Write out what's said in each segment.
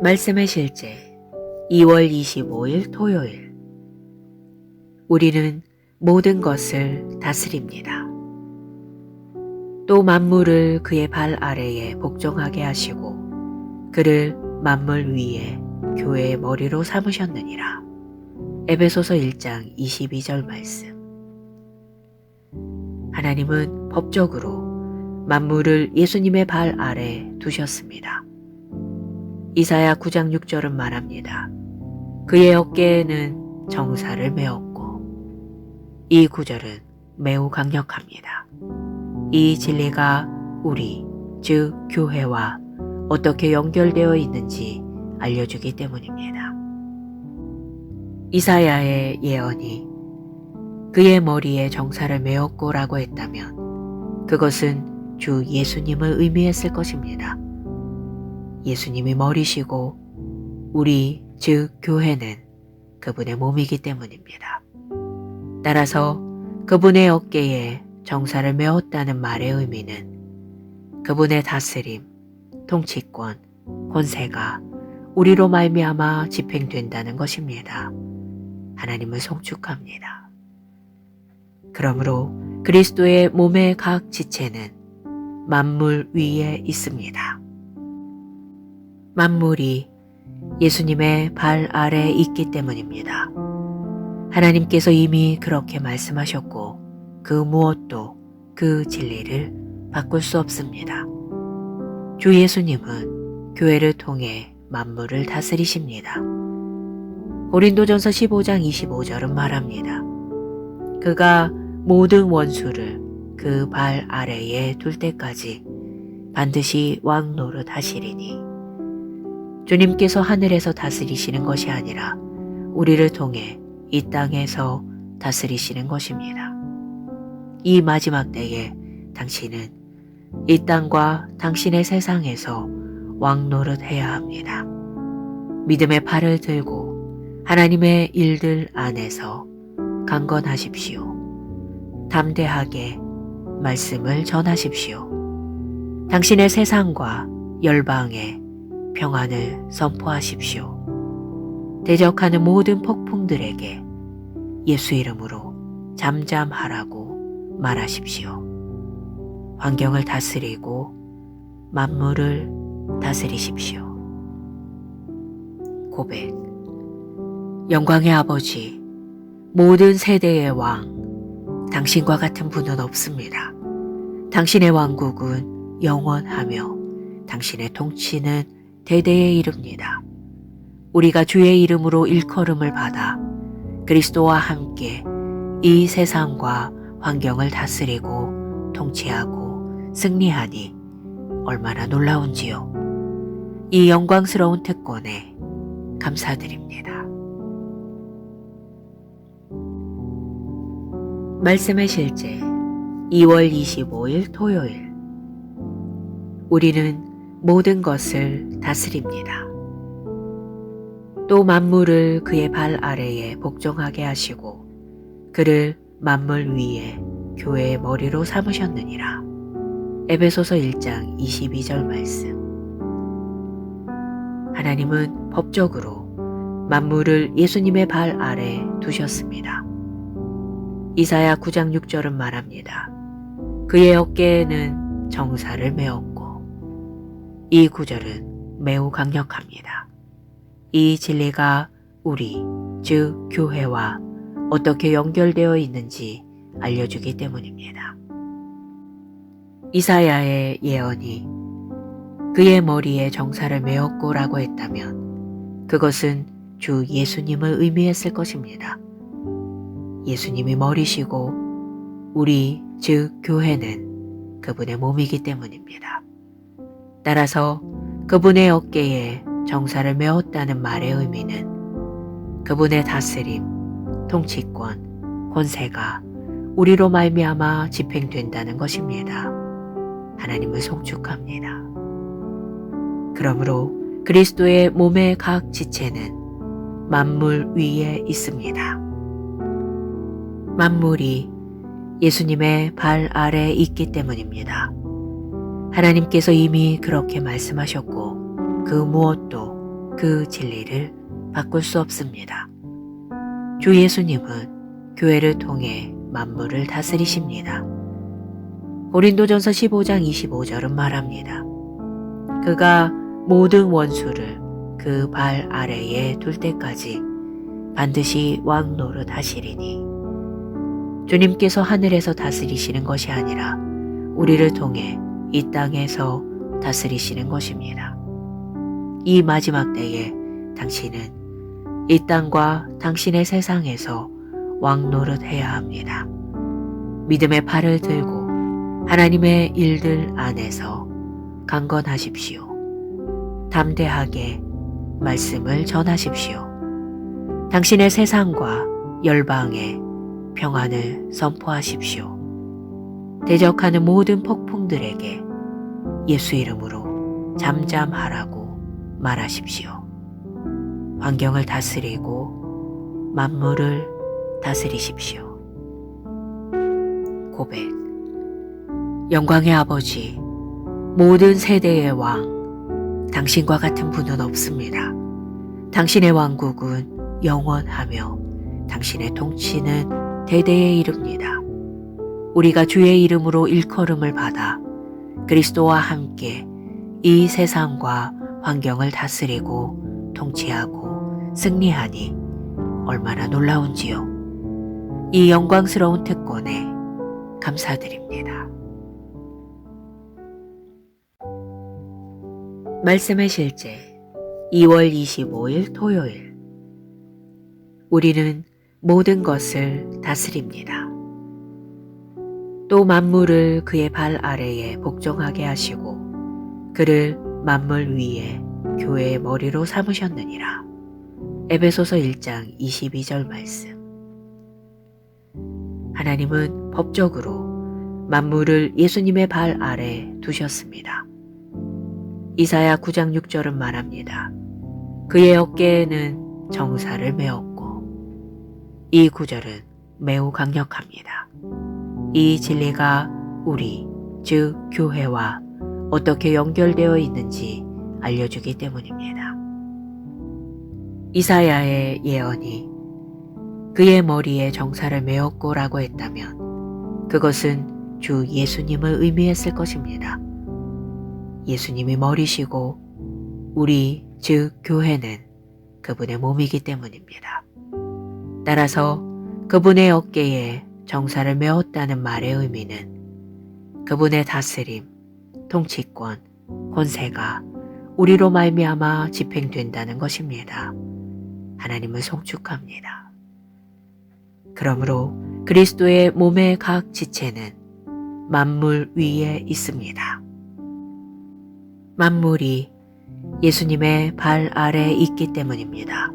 말씀의 실제 2월 25일 토요일. 우리는 모든 것을 다스립니다. 또 만물을 그의 발 아래에 복종하게 하시고 그를 만물 위에 교회의 머리로 삼으셨느니라. 에베소서 1장 22절 말씀. 하나님은 법적으로 만물을 예수님의 발 아래 두셨습니다. 이사야 9장 6절은 말합니다. 그의 어깨에는 정사를 메었고, 이 구절은 매우 강력합니다. 이 진리가 우리, 즉 교회와 어떻게 연결되어 있는지 알려주기 때문입니다. 이사야의 예언이 그의 머리에 정사를 메었고 라고 했다면 그것은 주 예수님을 의미했을 것입니다. 예수님이 머리시고 우리 즉 교회는 그분의 몸이기 때문입니다. 따라서 그분의 어깨에 정사를 메었다는 말의 의미는 그분의 다스림, 통치권, 권세가 우리로 말미암아 집행된다는 것입니다. 하나님을 송축합니다. 그러므로 그리스도의 몸의 각 지체는 만물 위에 있습니다. 만물이 예수님의 발 아래에 있기 때문입니다. 하나님께서 이미 그렇게 말씀하셨고 그 무엇도 그 진리를 바꿀 수 없습니다. 주 예수님은 교회를 통해 만물을 다스리십니다. 고린도전서 15장 25절은 말합니다. 그가 모든 원수를 그 발 아래에 둘 때까지 반드시 왕 노릇 하시리니 주님께서 하늘에서 다스리시는 것이 아니라 우리를 통해 이 땅에서 다스리시는 것입니다. 이 마지막 때에 당신은 이 땅과 당신의 세상에서 왕 노릇 해야 합니다. 믿음의 팔을 들고 하나님의 일들 안에서 강건하십시오. 담대하게 말씀을 전하십시오. 당신의 세상과 열방에 평안을 선포하십시오. 대적하는 모든 폭풍들에게 예수 이름으로 잠잠하라고 말하십시오. 환경을 다스리고 만물을 다스리십시오. 고백. 영광의 아버지, 모든 세대의 왕, 당신과 같은 분은 없습니다. 당신의 왕국은 영원하며 당신의 통치는 대대에 이릅니다. 우리가 주의 이름으로 일컬음을 받아 그리스도와 함께 이 세상과 환경을 다스리고 통치하고 승리하니 얼마나 놀라운지요. 이 영광스러운 특권에 감사드립니다. 말씀의 실제 2월 25일 토요일. 우리는 모든 것을 다스립니다. 또 만물을 그의 발 아래에 복종하게 하시고 그를 만물 위에 교회의 머리로 삼으셨느니라. 에베소서 1장 22절 말씀. 하나님은 법적으로 만물을 예수님의 발 아래 두셨습니다. 이사야 9장 6절은 말합니다. 그의 어깨에는 정사를 메었고, 이 구절은 매우 강력합니다. 이 진리가 우리, 즉 교회와 어떻게 연결되어 있는지 알려주기 때문입니다. 이사야의 예언이 그의 머리에 정사를 메었고 라고 했다면 그것은 주 예수님을 의미했을 것입니다. 예수님이 머리시고 우리, 즉 교회는 그분의 몸이기 때문입니다. 따라서 그분의 어깨에 정사를 메었다는 말의 의미는 그분의 다스림, 통치권, 권세가 우리로 말미암아 집행된다는 것입니다. 하나님을 송축합니다. 그러므로 그리스도의 몸의 각 지체는 만물 위에 있습니다. 만물이 예수님의 발 아래에 있기 때문입니다. 하나님께서 이미 그렇게 말씀하셨고 그 무엇도 그 진리를 바꿀 수 없습니다. 주 예수님은 교회를 통해 만물을 다스리십니다. 고린도전서 15장 25절은 말합니다. 그가 모든 원수를 그 발 아래에 둘 때까지 반드시 왕 노릇 하시리니. 주님께서 하늘에서 다스리시는 것이 아니라 우리를 통해 이 땅에서 다스리시는 것입니다. 이 마지막 때에 당신은 이 땅과 당신의 세상에서 왕 노릇 해야 합니다. 믿음의 팔을 들고 하나님의 일들 안에서 강건하십시오. 담대하게 말씀을 전하십시오. 당신의 세상과 열방에 평안을 선포하십시오. 대적하는 모든 폭풍들에게 예수 이름으로 잠잠하라고 말하십시오. 환경을 다스리고 만물을 다스리십시오. 고백. 영광의 아버지, 모든 세대의 왕, 당신과 같은 분은 없습니다. 당신의 왕국은 영원하며 당신의 통치는 대대에 이릅니다. 우리가 주의 이름으로 일컬음을 받아 그리스도와 함께 이 세상과 환경을 다스리고 통치하고 승리하니 얼마나 놀라운지요. 이 영광스러운 특권에 감사드립니다. 말씀의 실제 2월 25일 토요일. 우리는 모든 것을 다스립니다. 또 만물을 그의 발 아래에 복종하게 하시고 그를 만물 위에 교회의 머리로 삼으셨느니라. 에베소서 1장 22절 말씀. 하나님은 법적으로 만물을 예수님의 발 아래 두셨습니다. 이사야 9장 6절은 말합니다. 그의 어깨에는 정사를 메었고. 이 구절은 매우 강력합니다. 이 진리가 우리, 즉 교회와 어떻게 연결되어 있는지 알려주기 때문입니다. 이사야의 예언이 그의 머리에 정사를 메었고라고 했다면 그것은 주 예수님을 의미했을 것입니다. 예수님이 머리시고 우리, 즉 교회는 그분의 몸이기 때문입니다. 따라서 그분의 어깨에 정사를 메었다는 말의 의미는 그분의 다스림, 통치권, 권세가 우리로 말미암아 집행된다는 것입니다. 하나님을 송축합니다. 그러므로 그리스도의 몸의 각 지체는 만물 위에 있습니다. 만물이 예수님의 발 아래에 있기 때문입니다.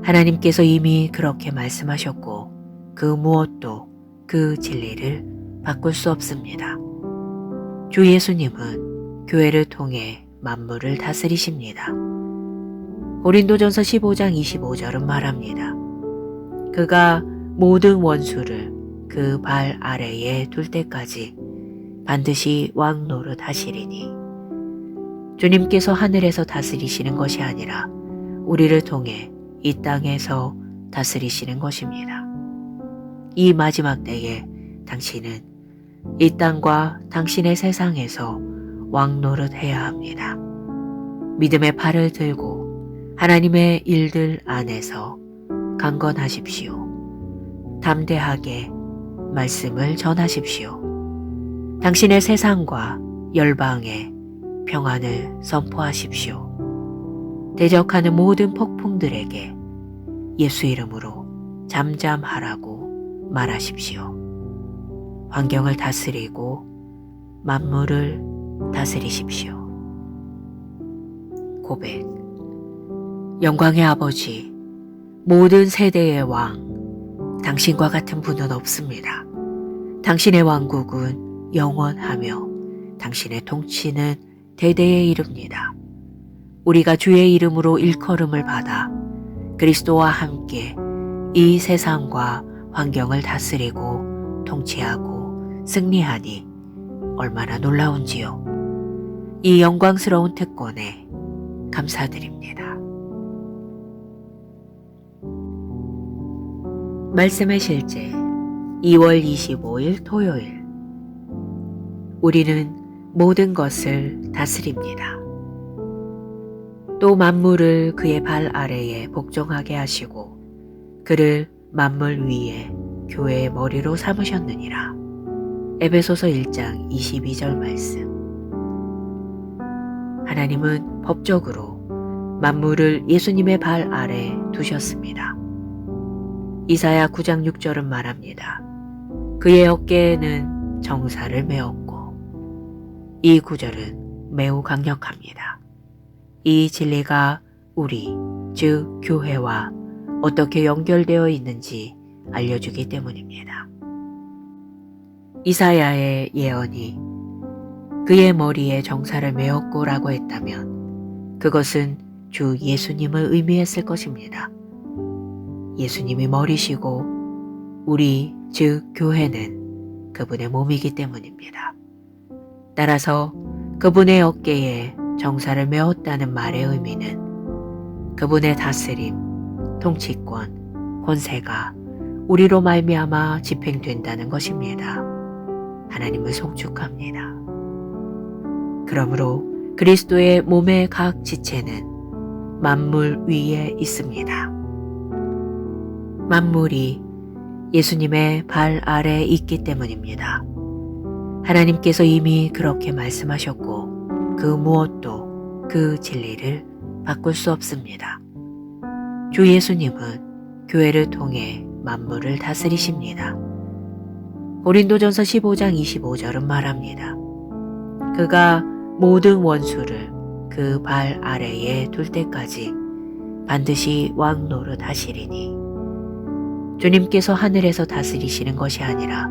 하나님께서 이미 그렇게 말씀하셨고 그 무엇도 그 진리를 바꿀 수 없습니다. 주 예수님은 교회를 통해 만물을 다스리십니다. 고린도전서 15장 25절은 말합니다. 그가 모든 원수를 그 발 아래에 둘 때까지 반드시 왕 노릇 하시리니. 주님께서 하늘에서 다스리시는 것이 아니라 우리를 통해 이 땅에서 다스리시는 것입니다. 이 마지막 때에 당신은 이 땅과 당신의 세상에서 왕 노릇 해야 합니다. 믿음의 팔을 들고 하나님의 일들 안에서 강건하십시오. 담대하게 말씀을 전하십시오. 당신의 세상과 열방에 평안을 선포하십시오. 대적하는 모든 폭풍들에게 예수 이름으로 잠잠하라고 말하십시오. 환경을 다스리고 만물을 다스리십시오. 고백. 영광의 아버지, 모든 세대의 왕, 당신과 같은 분은 없습니다. 당신의 왕국은 영원하며 당신의 통치는 대대에 이릅니다. 우리가 주의 이름으로 일컬음을 받아 그리스도와 함께 이 세상과 환경을 다스리고 통치하고 승리하니 얼마나 놀라운지요. 이 영광스러운 특권에 감사드립니다. 말씀의 실제 2월 25일 토요일. 우리는 모든 것을 다스립니다. 또 만물을 그의 발 아래에 복종하게 하시고 그를 만물 위에 교회의 머리로 삼으셨느니라. 에베소서 1장 22절 말씀. 하나님은 법적으로 만물을 예수님의 발 아래 두셨습니다. 이사야 9장 6절은 말합니다. 그의 어깨에는 정사를 메었고. 이 구절은 매우 강력합니다. 이 진리가 우리, 즉 교회와 어떻게 연결되어 있는지 알려주기 때문입니다. 이사야의 예언이 그의 머리에 정사를 메었고라고 했다면 그것은 주 예수님을 의미했을 것입니다. 예수님이 머리시고 우리, 즉 교회는 그분의 몸이기 때문입니다. 따라서 그분의 어깨에 정사를 메었다는 말의 의미는 그분의 다스림, 통치권, 권세가 우리로 말미암아 집행된다는 것입니다. 하나님을 송축합니다. 그러므로 그리스도의 몸의 각 지체는 만물 위에 있습니다. 만물이 예수님의 발 아래 있기 때문입니다. 하나님께서 이미 그렇게 말씀하셨고 그 무엇도 그 진리를 바꿀 수 없습니다. 주 예수님은 교회를 통해 만물을 다스리십니다. 고린도전서 15장 25절은 말합니다. 그가 모든 원수를 그 발 아래에 둘 때까지 반드시 왕 노릇 하시리니. 주님께서 하늘에서 다스리시는 것이 아니라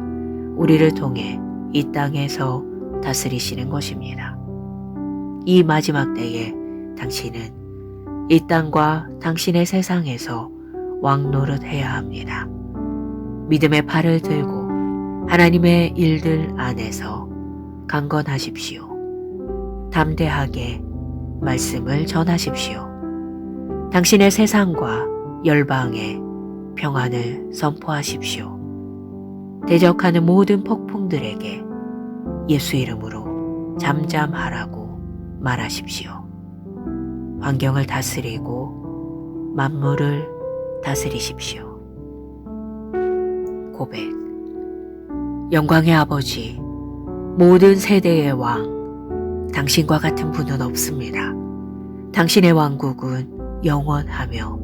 우리를 통해 이 땅에서 다스리시는 것입니다. 이 마지막 때에 당신은 이 땅과 당신의 세상에서 왕 노릇 해야 합니다. 믿음의 팔을 들고 하나님의 일들 안에서 강건하십시오. 담대하게 말씀을 전하십시오. 당신의 세상과 열방에 평안을 선포하십시오. 대적하는 모든 폭풍들에게 예수 이름으로 잠잠하라고 말하십시오. 환경을 다스리고 만물을 다스리십시오. 고백. 영광의 아버지, 모든 세대의 왕, 당신과 같은 분은 없습니다. 당신의 왕국은 영원하며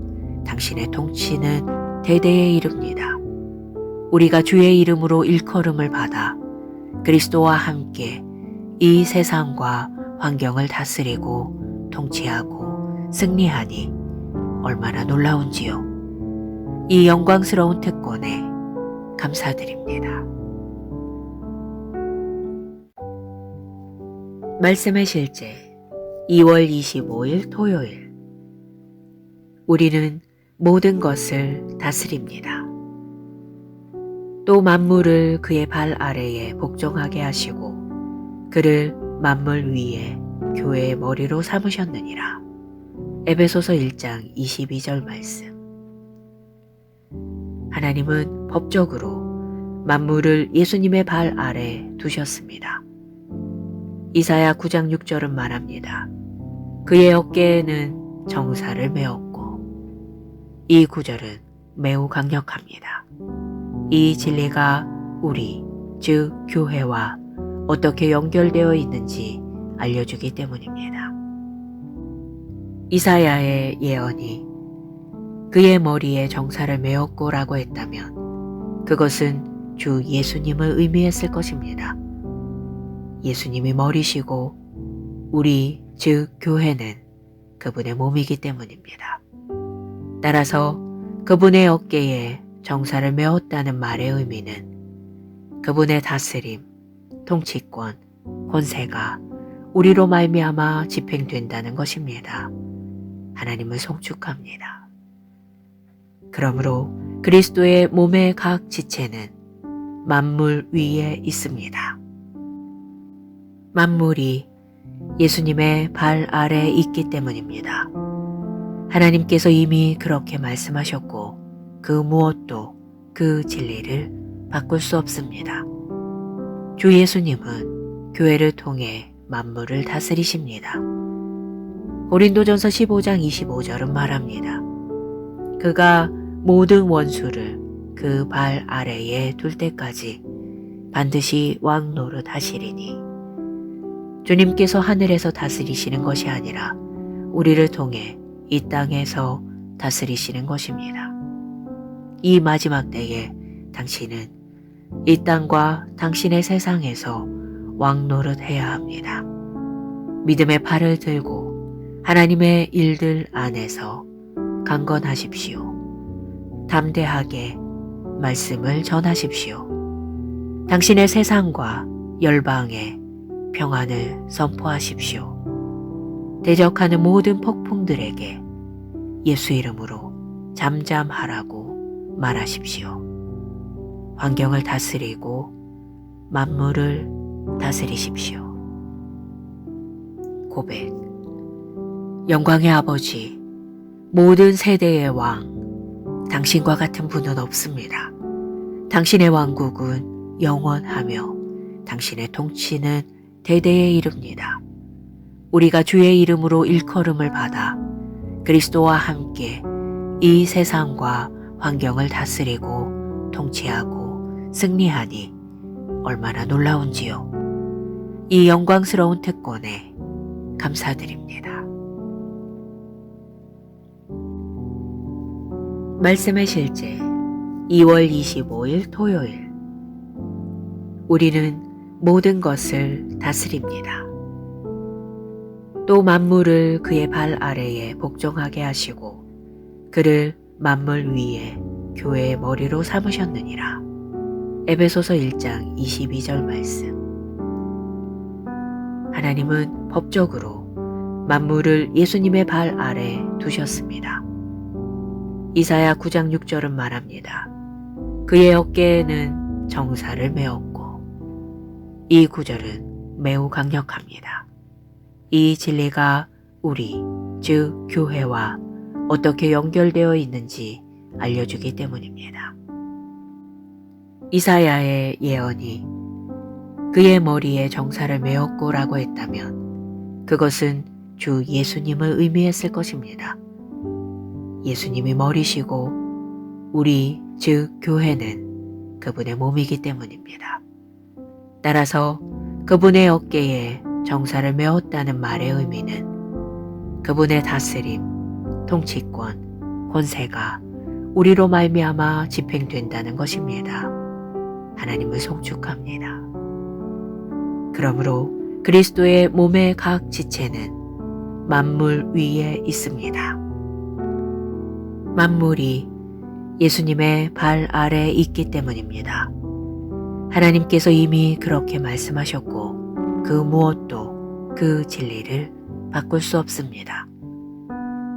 당신의 통치는 대대에 이릅니다. 우리가 주의 이름으로 일컬음을 받아 그리스도와 함께 이 세상과 환경을 다스리고 통치하고 승리하니 얼마나 놀라운지요. 이 영광스러운 특권에 감사드립니다. 말씀의 실제 2월 25일 토요일. 우리는 모든 것을 다스립니다. 또 만물을 그의 발 아래에 복종하게 하시고 그를 만물 위에 교회의 머리로 삼으셨느니라. 에베소서 1장 22절 말씀. 하나님은 법적으로 만물을 예수님의 발 아래 두셨습니다. 이사야 9장 6절은 말합니다. 그의 어깨에는 정사를 메었고. 이 구절은 매우 강력합니다. 이 진리가 우리, 즉 교회와 어떻게 연결되어 있는지 알려주기 때문입니다. 이사야의 예언이 그의 머리에 정사를 메었고라고 했다면 그것은 주 예수님을 의미했을 것입니다. 예수님이 머리시고 우리, 즉 교회는 그분의 몸이기 때문입니다. 따라서 그분의 어깨에 정사를 메었다는 말의 의미는 그분의 다스림, 통치권, 권세가 우리로 말미암아 집행된다는 것입니다. 하나님을 송축합니다. 그러므로 그리스도의 몸의 각 지체는 만물 위에 있습니다. 만물이 예수님의 발 아래 있기 때문입니다. 하나님께서 이미 그렇게 말씀하셨고 그 무엇도 그 진리를 바꿀 수 없습니다. 주 예수님은 교회를 통해 만물을 다스리십니다. 고린도전서 15장 25절은 말합니다. 그가 모든 원수를 그 발 아래에 둘 때까지 반드시 왕 노릇 하시리니 주님께서 하늘에서 다스리시는 것이 아니라 우리를 통해 이 땅에서 다스리시는 것입니다. 이 마지막 때에 당신은 이 땅과 당신의 세상에서 왕 노릇 해야 합니다. 믿음의 팔을 들고 하나님의 일들 안에서 강건하십시오. 담대하게 말씀을 전하십시오. 당신의 세상과 열방에 평안을 선포하십시오. 대적하는 모든 폭풍들에게 예수 이름으로 잠잠하라고 말하십시오. 환경을 다스리고 만물을 다스리십시오. 고백. 영광의 아버지, 모든 세대의 왕, 당신과 같은 분은 없습니다. 당신의 왕국은 영원하며 당신의 통치는 대대에 이릅니다. 우리가 주의 이름으로 일컬음을 받아 그리스도와 함께 이 세상과 환경을 다스리고 통치하고 승리하니 얼마나 놀라운지요. 이 영광스러운 특권에 감사드립니다. 말씀의 실제 2월 25일 토요일. 우리는 모든 것을 다스립니다. 또 만물을 그의 발 아래에 복종하게 하시고 그를 만물 위에 교회의 머리로 삼으셨느니라. 에베소서 1장 22절 말씀. 하나님은 법적으로 만물을 예수님의 발 아래 두셨습니다. 이사야 9장 6절은 말합니다. 그의 어깨에는 정사를 메었고. 이 구절은 매우 강력합니다. 이 진리가 우리, 즉 교회와 어떻게 연결되어 있는지 알려주기 때문입니다. 이사야의 예언이 그의 머리에 정사를 메었고라고 했다면 그것은 주 예수님을 의미했을 것입니다. 예수님이 머리시고 우리, 즉 교회는 그분의 몸이기 때문입니다. 따라서 그분의 어깨에 정사를 메었다는 말의 의미는 그분의 다스림, 통치권, 권세가 우리로 말미암아 집행된다는 것입니다. 하나님을 송축합니다. 그러므로 그리스도의 몸의 각 지체는 만물 위에 있습니다. 만물이 예수님의 발 아래에 있기 때문입니다. 하나님께서 이미 그렇게 말씀하셨고 그 무엇도 그 진리를 바꿀 수 없습니다.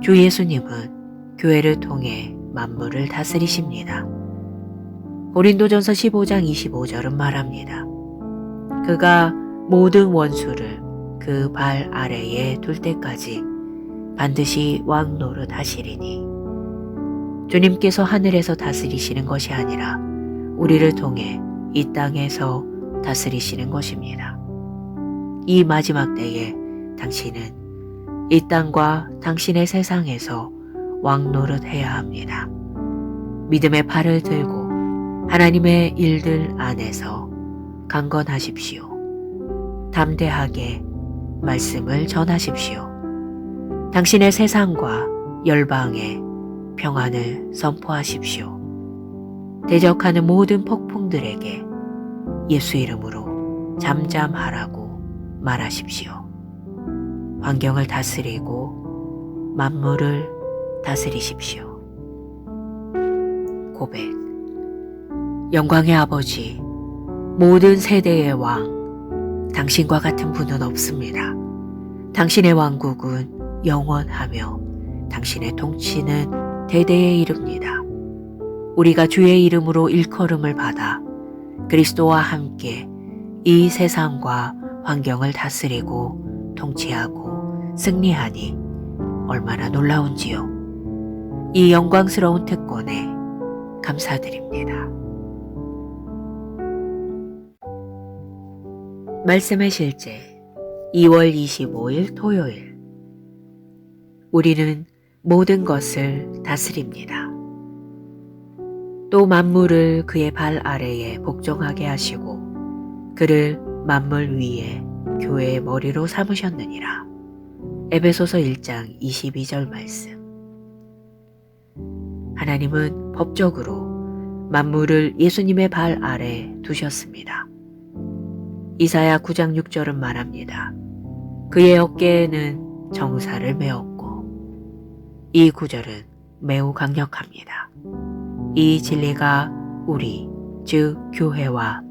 주 예수님은 교회를 통해 만물을 다스리십니다. 고린도전서 15장 25절은 말합니다. 그가 모든 원수를 그 발 아래에 둘 때까지 반드시 왕 노릇 하시리니 주님께서 하늘에서 다스리시는 것이 아니라 우리를 통해 이 땅에서 다스리시는 것입니다. 이 마지막 때에 당신은 이 땅과 당신의 세상에서 왕 노릇 해야 합니다. 믿음의 팔을 들고 하나님의 일들 안에서 강건하십시오. 담대하게 말씀을 전하십시오. 당신의 세상과 열방에 평안을 선포하십시오. 대적하는 모든 폭풍들에게 예수 이름으로 잠잠하라고 말하십시오. 환경을 다스리고 만물을 다스리십시오. 고백. 영광의 아버지, 모든 세대의 왕, 당신과 같은 분은 없습니다. 당신의 왕국은 영원하며 당신의 통치는 대대에 이릅니다. 우리가 주의 이름으로 일컬음을 받아 그리스도와 함께 이 세상과 환경을 다스리고 통치하고 승리하니 얼마나 놀라운지요. 이 영광스러운 특권에 감사드립니다. 말씀의 실제 2월 25일 토요일. 우리는 모든 것을 다스립니다. 또 만물을 그의 발 아래에 복종하게 하시고 그를 만물 위에 교회의 머리로 삼으셨느니라. 에베소서 1장 22절 말씀. 하나님은 법적으로 만물을 예수님의 발 아래 두셨습니다. 이사야 9장 6절은 말합니다. 그의 어깨에는 정사를 메었고, 이 구절은 매우 강력합니다. 이 진리가 우리, 즉 교회와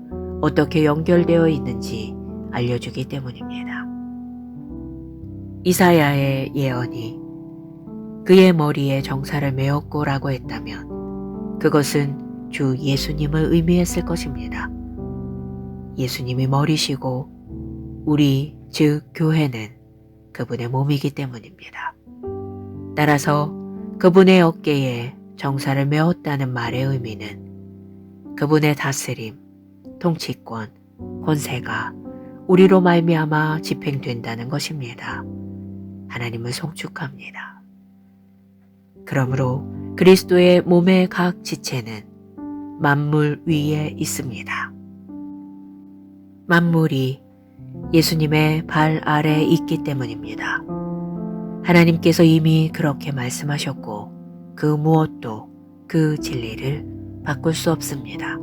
어떻게 연결되어 있는지 알려주기 때문입니다. 이사야의 예언이 그의 머리에 정사를 메었고라고 했다면 그것은 주 예수님을 의미했을 것입니다. 예수님이 머리시고 우리, 즉 교회는 그분의 몸이기 때문입니다. 따라서 그분의 어깨에 정사를 메었다는 말의 의미는 그분의 다스림, 통치권, 권세가 우리로 말미암아 집행된다는 것입니다. 하나님을 송축합니다. 그러므로 그리스도의 몸의 각 지체는 만물 위에 있습니다. 만물이 예수님의 발 아래에 있기 때문입니다. 하나님께서 이미 그렇게 말씀하셨고 그 무엇도 그 진리를 바꿀 수 없습니다.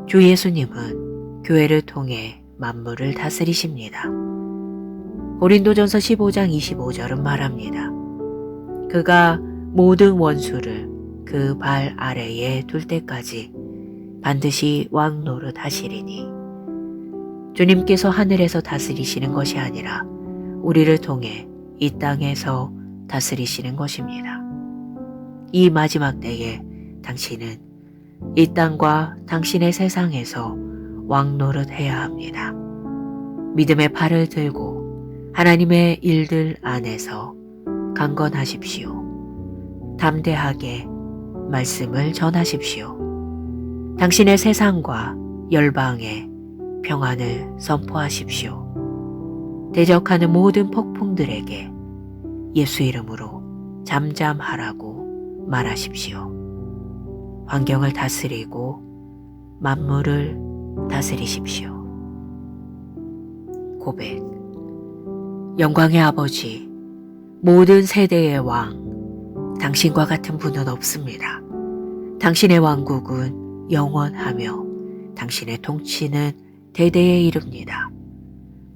주 예수님은 교회를 통해 만물을 다스리십니다. 고린도전서 15장 25절은 말합니다. 그가 모든 원수를 그 발 아래에 둘 때까지 반드시 왕 노릇 하시리니 주님께서 하늘에서 다스리시는 것이 아니라 우리를 통해 이 땅에서 다스리시는 것입니다. 이 마지막 때에 당신은 이 땅과 당신의 세상에서 왕 노릇 해야 합니다. 믿음의 팔을 들고 하나님의 일들 안에서 강건하십시오. 담대하게 말씀을 전하십시오. 당신의 세상과 열방에 평안을 선포하십시오. 대적하는 모든 폭풍들에게 예수 이름으로 잠잠하라고 말하십시오. 환경을 다스리고 만물을 다스리십시오. 고백. 영광의 아버지, 모든 세대의 왕, 당신과 같은 분은 없습니다. 당신의 왕국은 영원하며 당신의 통치는 대대에 이릅니다.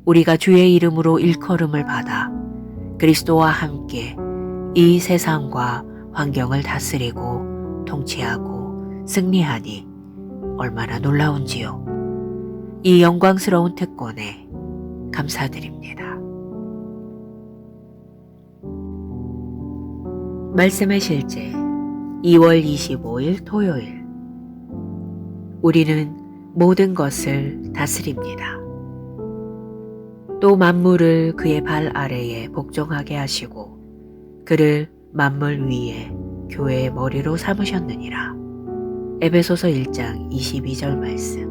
우리가 주의 이름으로 일컬음을 받아 그리스도와 함께 이 세상과 환경을 다스리고 통치하고 승리하니 얼마나 놀라운지요. 이 영광스러운 특권에 감사드립니다. 말씀의 실제 2월 25일 토요일. 우리는 모든 것을 다스립니다. 또 만물을 그의 발 아래에 복종하게 하시고 그를 만물 위에 교회의 머리로 삼으셨느니라. 에베소서 1장 22절 말씀.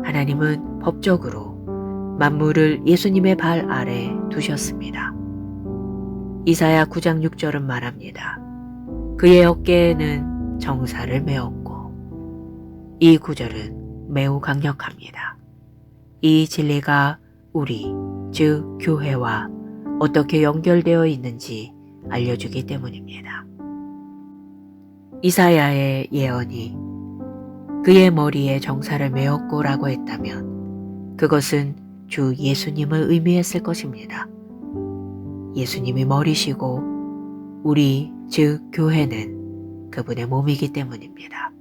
하나님은 법적으로 만물을 예수님의 발 아래 두셨습니다. 이사야 9장 6절은 말합니다. 그의 어깨에는 정사를 메었고, 이 구절은 매우 강력합니다. 이 진리가 우리, 즉 교회와 어떻게 연결되어 있는지 알려주기 때문입니다. 이사야의 예언이 그의 머리에 정사를 메었고라고 했다면 그것은 주 예수님을 의미했을 것입니다. 예수님이 머리시고 우리, 즉 교회는 그분의 몸이기 때문입니다.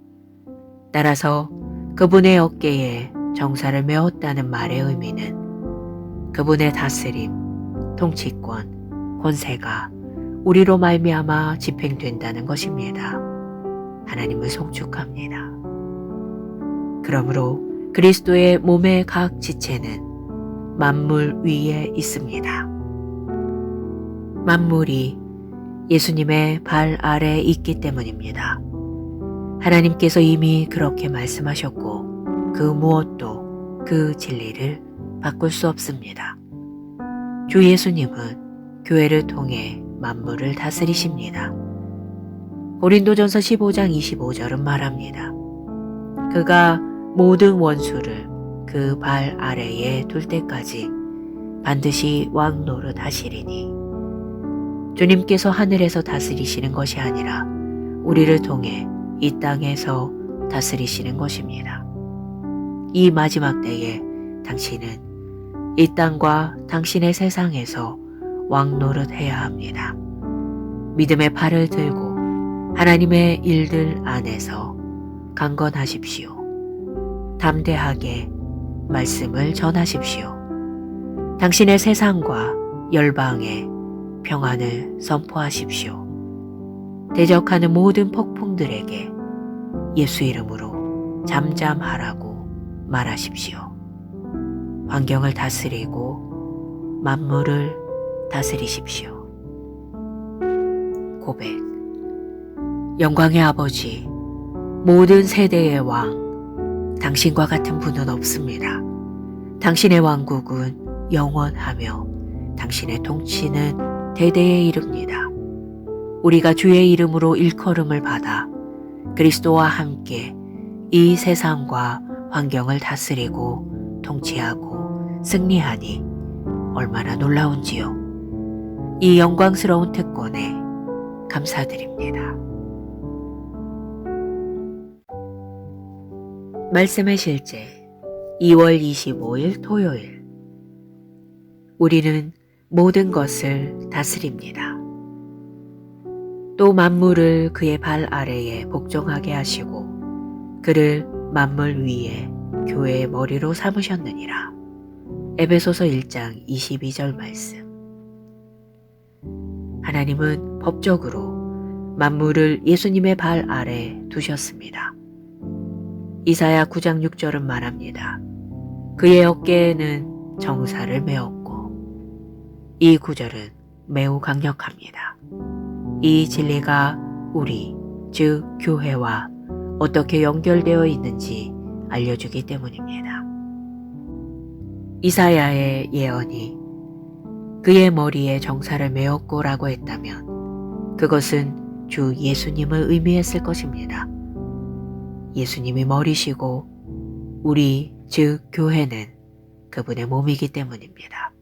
따라서 그분의 어깨에 정사를 메었다는 말의 의미는 그분의 다스림, 통치권, 권세가 우리로 말미암아 집행된다는 것입니다. 하나님을 송축합니다. 그러므로 그리스도의 몸의 각 지체는 만물 위에 있습니다. 만물이 예수님의 발 아래 있기 때문입니다. 하나님께서 이미 그렇게 말씀하셨고 그 무엇도 그 진리를 바꿀 수 없습니다. 주 예수님은 교회를 통해 만물을 다스리십니다. 고린도전서 15장 25절은 말합니다. 그가 모든 원수를 그 발 아래에 둘 때까지 반드시 왕 노릇 하시리니 주님께서 하늘에서 다스리시는 것이 아니라 우리를 통해 이 땅에서 다스리시는 것입니다. 이 마지막 때에 당신은 이 땅과 당신의 세상에서 왕 노릇 해야 합니다. 믿음의 팔을 들고 하나님의 일들 안에서 강건하십시오. 담대하게 말씀을 전하십시오. 당신의 세상과 열방에 평안을 선포하십시오. 대적하는 모든 폭풍들에게 예수 이름으로 잠잠하라고 말하십시오. 환경을 다스리고 만물을 다스리십시오. 고백. 영광의 아버지, 모든 세대의 왕, 당신과 같은 분은 없습니다. 당신의 왕국은 영원하며 당신의 통치는 대대에 이릅니다. 우리가 주의 이름으로 일컬음을 받아 그리스도와 함께 이 세상과 환경을 다스리고 통치하고 승리하니 얼마나 놀라운지요. 이 영광스러운 특권에 감사드립니다. 말씀의 실제 2월 25일 토요일. 우리는 모든 것을 다스립니다. 또 만물을 그의 발 아래에 복종하게 하시고 그를 만물 위에 교회의 머리로 삼으셨느니라. 에베소서 1장 22절 말씀. 하나님은 법적으로 만물을 예수님의 발 아래 두셨습니다. 이사야 9장 6절은 말합니다. 그의 어깨에는 정사를 메었고. 이 구절은 매우 강력합니다. 이 진리가 우리, 즉 교회와 어떻게 연결되어 있는지 알려주기 때문입니다. 이사야의 예언이 그의 머리에 정사를 메었고라고 했다면 그것은 주 예수님을 의미했을 것입니다. 예수님이 머리시고 우리, 즉 교회는 그분의 몸이기 때문입니다.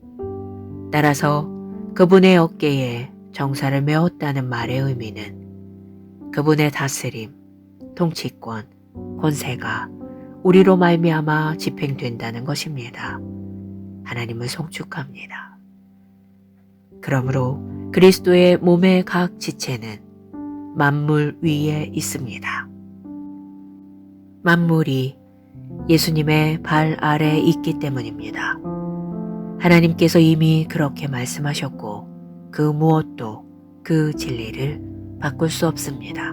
따라서 그분의 어깨에 정사를 메었다는 말의 의미는 그분의 다스림, 통치권, 권세가 우리로 말미암아 집행된다는 것입니다. 하나님을 송축합니다. 그러므로 그리스도의 몸의 각 지체는 만물 위에 있습니다. 만물이 예수님의 발 아래 있기 때문입니다. 하나님께서 이미 그렇게 말씀하셨고 그 무엇도 그 진리를 바꿀 수 없습니다.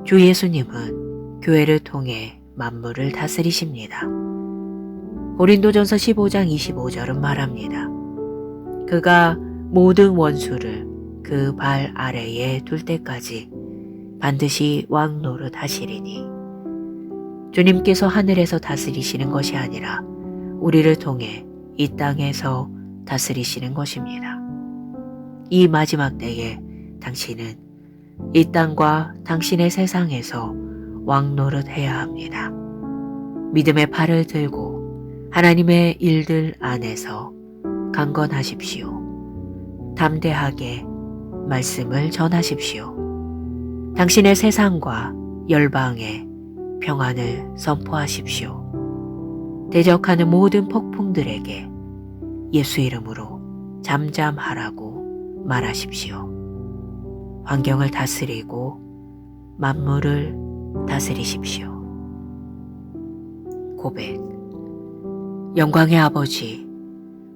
주 예수님은 교회를 통해 만물을 다스리십니다. 고린도전서 15장 25절은 말합니다. 그가 모든 원수를 그 발 아래에 둘 때까지 반드시 왕 노릇 하시리니 주님께서 하늘에서 다스리시는 것이 아니라 우리를 통해 이 땅에서 다스리시는 것입니다. 이 마지막 때에 당신은 이 땅과 당신의 세상에서 왕 노릇 해야 합니다. 믿음의 팔을 들고 하나님의 일들 안에서 강건하십시오. 담대하게 말씀을 전하십시오. 당신의 세상과 열방에 평안을 선포하십시오. 대적하는 모든 폭풍들에게 예수 이름으로 잠잠하라고 말하십시오. 환경을 다스리고 만물을 다스리십시오. 고백. 영광의 아버지,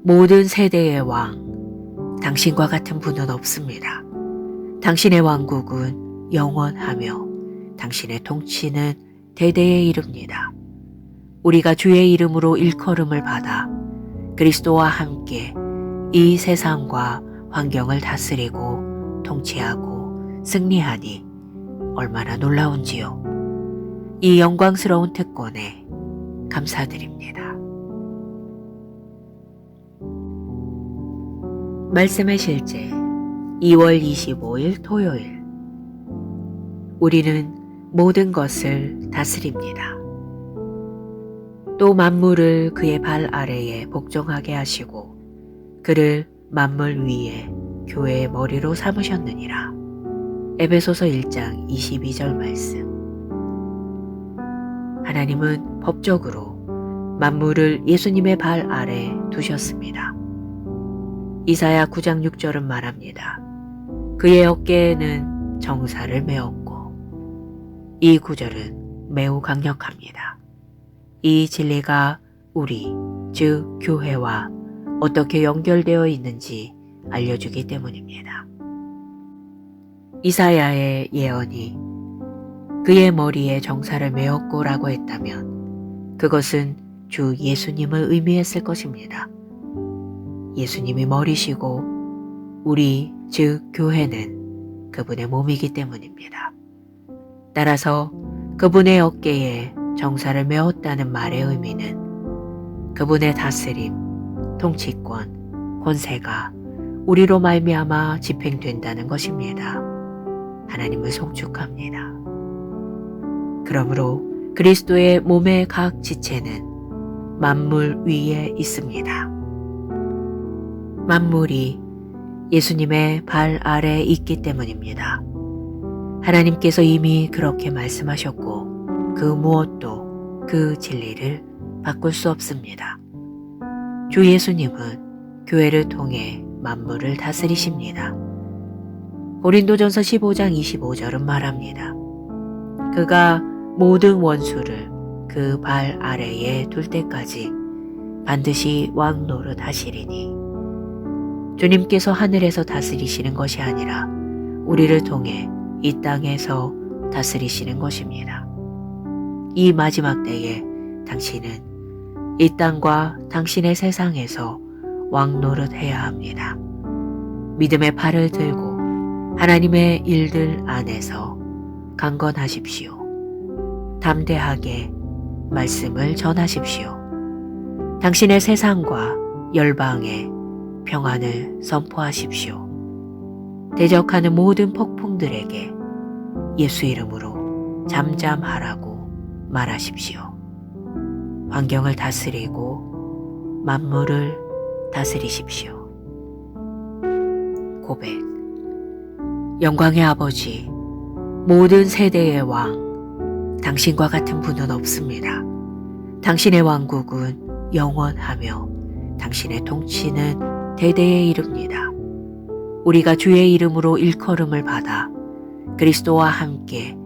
모든 세대의 왕, 당신과 같은 분은 없습니다. 당신의 왕국은 영원하며 당신의 통치는 대대에 이릅니다. 우리가 주의 이름으로 일컬음을 받아 그리스도와 함께 이 세상과 환경을 다스리고 통치하고 통치하고 승리하니 얼마나 놀라운지요. 이 영광스러운 특권에 감사드립니다. 말씀의 실제 2월 25일 토요일. 우리는 모든 것을 다스립니다. 또 만물을 그의 발 아래에 복종하게 하시고 그를 만물 위에 교회의 머리로 삼으셨느니라. 에베소서 1장 22절 말씀. 하나님은 법적으로 만물을 예수님의 발 아래 두셨습니다. 이사야 9장 6절은 말합니다. 그의 어깨에는 정사를 메었고. 이 구절은 매우 강력합니다. 이 진리가 우리, 즉 교회와 어떻게 연결되어 있는지 알려주기 때문입니다. 이사야의 예언이 그의 머리에 정사를 메었고라고 했다면 그것은 주 예수님을 의미했을 것입니다. 예수님이 머리시고 우리, 즉 교회는 그분의 몸이기 때문입니다. 따라서 그분의 어깨에 정사를 메었다는 말의 의미는 그분의 다스림, 통치권, 권세가 우리로 말미암아 집행된다는 것입니다. 하나님을 송축합니다. 그러므로 그리스도의 몸의 각 지체는 만물 위에 있습니다. 만물이 예수님의 발 아래에 있기 때문입니다. 하나님께서 이미 그렇게 말씀하셨고 그 무엇도 그 진리를 바꿀 수 없습니다. 주 예수님은 교회를 통해 만물을 다스리십니다. 고린도전서 15장 25절은 말합니다. 그가 모든 원수를 그 발 아래에 둘 때까지 반드시 왕노릇 하시리니 주님께서 하늘에서 다스리시는 것이 아니라 우리를 통해 이 땅에서 다스리시는 것입니다. 이 마지막 때에 당신은 이 땅과 당신의 세상에서 왕노릇 해야 합니다. 믿음의 팔을 들고 하나님의 일들 안에서 강건하십시오. 담대하게 말씀을 전하십시오. 당신의 세상과 열방에 평안을 선포하십시오. 대적하는 모든 폭풍들에게 예수 이름으로 잠잠하라고 말하십시오. 환경을 다스리고 만물을 다스리십시오. 고백. 영광의 아버지, 모든 세대의 왕, 당신과 같은 분은 없습니다. 당신의 왕국은 영원하며 당신의 통치는 대대에 이릅니다. 우리가 주의 이름으로 일컬음을 받아 그리스도와 함께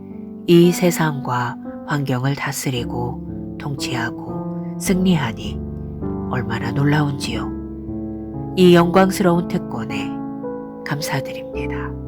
이 세상과 환경을 다스리고 통치하고 승리하니 얼마나 놀라운지요. 이 영광스러운 특권에 감사드립니다.